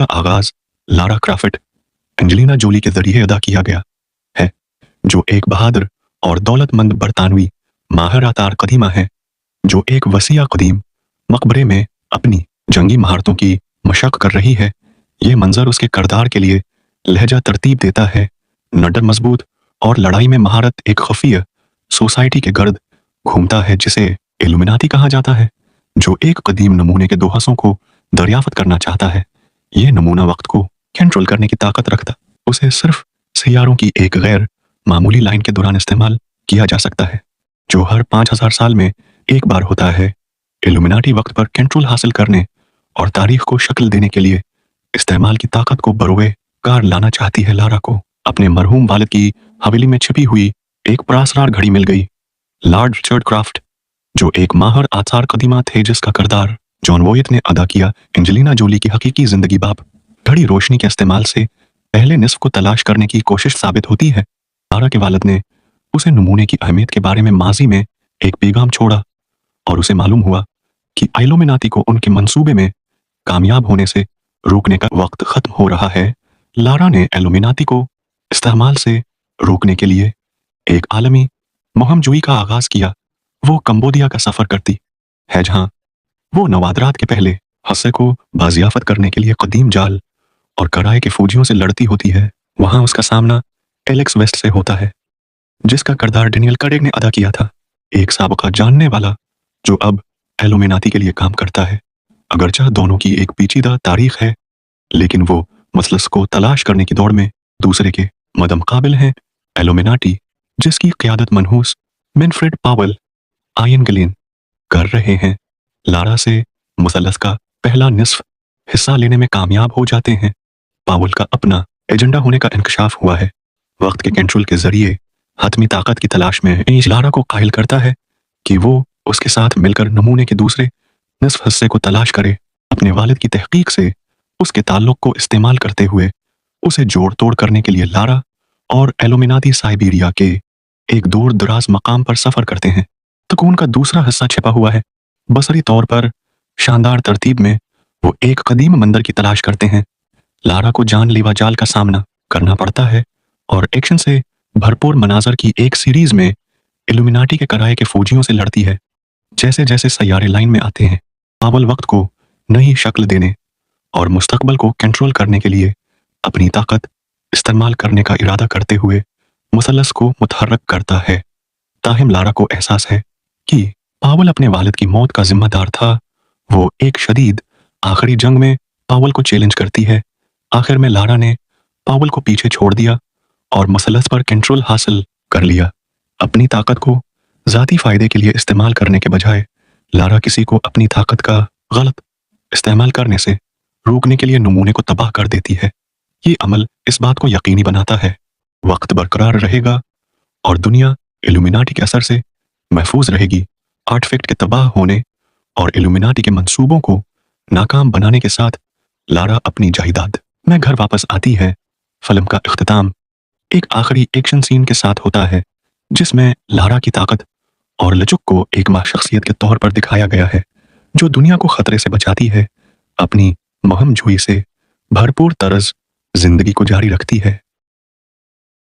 का आगाज Lara craft Angelina Jolie के जरिए अदा किया गया है, जो एक बहादुर और दौलतमंद बरतानवी माहर-ए-तार कदीमा है, जो एक वसीया कदीम मकबरे में अपनी जंगी महारतों की मशक कर रही है। ये मंजर उसके किरदार के लिए लहजा तरतीब देता है। नडर मजबूत और लड़ाई में महारत एक खफिया सोसाइटी के गर्द घूमता है जिसे इल्यूमिनाती कहा जाता है, जो एक कदीम नमूने के दो हिस्सों को दरियाफ्त करना चाहता है। यह नमूना वक्त को कंट्रोल करने की ताकत रखता, उसे सिर्फ सियारों की एक गैर मामूली लाइन के दौरान इस्तेमाल किया जा सकता है, जो हर 5000 साल में एक बार होता है। इल्यूमिनाटी वक्त पर कंट्रोल हासिल करने और तारीख को शक्ल देने के लिए इस्तेमाल की ताकत को बरोए कार लाना चाहती है। लारा को अपने मरहूम वालिद की हवेली में छिपी हुई एक पुरस्कार घड़ी मिल गई। लॉर्ड रिचर्ड क्राफ्ट, जो एक माहर आसार कदीमा थे जिसका किरदार जॉन वोयट ने अदा किया, एंजेलिना जोली की हकीकी जिंदगी बाप घड़ी रोशनी के इस्तेमाल से पहले निस्फ को तलाश करने की कोशिश साबित होती है। लारा के वालिद ने उसे नमूने की अहमियत के बारे में माजी में एक पैगाम छोड़ा और उसे मालूम हुआ कि इल्यूमिनाती को उनके मंसूबे में कामयाब होने से रोकने का वक्त खत्म हो रहा है। लारा ने इल्यूमिनाती को इस्तेमाल से रोकने के लिए एक आलमी मुहिम का आगाज किया। वो कंबोडिया का सफर करती है, जहां वो नवादरात के पहले हिस्से को बाजियाफत करने के लिए कदीम जाल और कराए के फौजियों से लड़ती होती है। वहां उसका सामना एलेक्स वेस्ट से होता है, जिसका किरदार डेनियल क्रेग ने अदा किया था, एक साबका जानने वाला जो अब इल्यूमिनाती के लिए काम करता है। अगरचा दोनों की एक पेचीदा तारीख है, लेकिन वो मसलस को तलाश करने की दौड़ में दूसरे के मदमकाबिल हैं। इल्यूमिनाटी, जिसकी क़यादत मनहूस विनफ्रेड पावेल आयन कर रहे हैं, लारा से मुसलस का पहला निस्फ हिस्सा लेने में कामयाब हो जाते हैं। पावेल का अपना एजेंडा होने का इंकशाफ हुआ है। वक्त के कंट्रोल के जरिए हतमी ताकत की तलाश में लारा को कायल करता है कि वो उसके साथ मिलकर नमूने के दूसरे निस्फ हिस्से को तलाश करे। अपने वालिद की तहकीक से उसके ताल्लुक को इस्तेमाल करते हुए उसे जोड़ तोड़ करने के लिए लारा और इल्यूमिनाती साइबेरिया के एक दूर दराज मकाम पर सफर करते हैं। तकून का दूसरा हिस्सा छिपा हुआ है। बसरी तौर पर शानदार तरतीब में वो एक कदीम मंदिर की तलाश करते हैं। लारा को जानलेवा जाल का सामना करना पड़ता है और एक्शन से भरपूर मनाजर की एक सीरीज में इल्यूमिनाटी के कराए के फौजियों से लड़ती है। जैसे जैसे सैयारे लाइन में आते हैं, पावेल वक्त को नई शक्ल देने और मुस्तकबल को कंट्रोल करने के लिए अपनी ताकत इस्तेमाल करने का इरादा करते हुए मुसलस को मुतहर्रक करता है। ताहिम लारा को एहसास है कि पावेल अपने वालिद की मौत का जिम्मेदार था। वो एक शदीद आखिरी जंग में पावेल को चैलेंज करती है। आखिर में लारा ने पावेल को पीछे छोड़ दिया और मुसलस पर कंट्रोल हासिल कर लिया। अपनी ताकत को ज़ाती फ़ायदे के लिए इस्तेमाल करने के बजाय लारा किसी को अपनी ताकत का गलत इस्तेमाल करने से रोकने के लिए नमूने को तबाह कर देती है। ये अमल इस बात को यकीनी बनाता है वक्त बरकरार रहेगा और दुनिया इल्यूमिनाटी के असर से महफूज रहेगी। आर्टिफैक्ट के तबाह होने और इल्यूमिनाटी के मंसूबों को नाकाम बनाने के साथ लारा अपनी जायदाद में घर वापस आती है। फिल्म का इख्तिताम एक आखिरी एक्शन सीन के साथ होता है, जिसमें लारा की ताकत और लचक को एक मां शख्सियत के तौर पर दिखाया गया है, जो दुनिया को खतरे से बचाती है, अपनी मुहिम से भरपूर तरज जिंदगी को जारी रखती है।